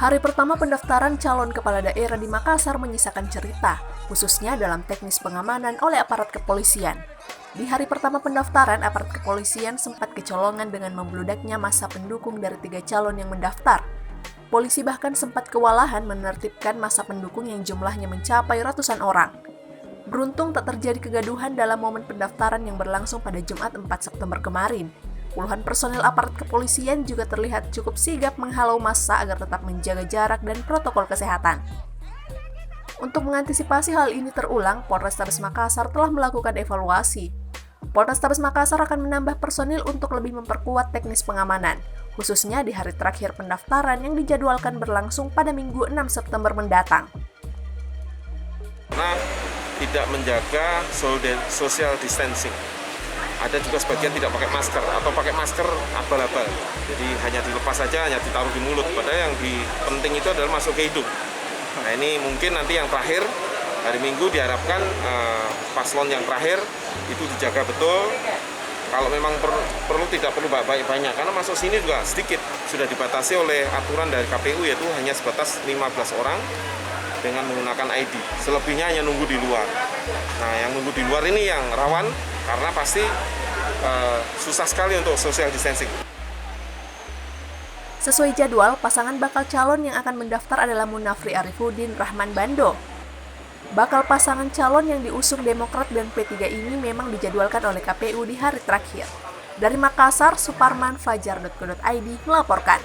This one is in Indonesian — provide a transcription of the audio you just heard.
Hari pertama pendaftaran calon kepala daerah di Makassar menyisakan cerita, khususnya dalam teknis pengamanan oleh aparat kepolisian. Di hari pertama pendaftaran, aparat kepolisian sempat kecolongan dengan membludaknya massa pendukung dari 3 calon yang mendaftar. Polisi bahkan sempat kewalahan menertibkan massa pendukung yang jumlahnya mencapai ratusan orang. Beruntung tak terjadi kegaduhan dalam momen pendaftaran yang berlangsung pada Jumat 4 September kemarin. Puluhan personel aparat kepolisian juga terlihat cukup sigap menghalau massa agar tetap menjaga jarak dan protokol kesehatan. Untuk mengantisipasi hal ini terulang, Polrestabes Makassar telah melakukan evaluasi. Polrestabes Makassar akan menambah personil untuk lebih memperkuat teknis pengamanan, khususnya di hari terakhir pendaftaran yang dijadwalkan berlangsung pada Minggu 6 September mendatang. Karena tidak menjaga social distancing. Ada juga sebagian tidak pakai masker atau pakai masker abal-abal. Jadi hanya dilepas saja, hanya ditaruh di mulut. Padahal yang penting itu adalah masuk ke hidung. Nah ini mungkin nanti yang terakhir, hari Minggu diharapkan paslon yang terakhir itu dijaga betul. Kalau memang perlu tidak perlu banyak, karena masuk sini juga sedikit. Sudah dibatasi oleh aturan dari KPU yaitu hanya sebatas 15 orang dengan menggunakan ID. Selebihnya hanya nunggu di luar. Nah yang nunggu di luar ini yang rawan karena pasti susah sekali untuk social distancing. Sesuai jadwal, pasangan bakal calon yang akan mendaftar adalah Munafri Arifuddin Rahman Bando. Bakal pasangan calon yang diusung Demokrat dan P3 ini memang dijadwalkan oleh KPU di hari terakhir. Dari Makassar, Suparman, Fajar.co.id melaporkan.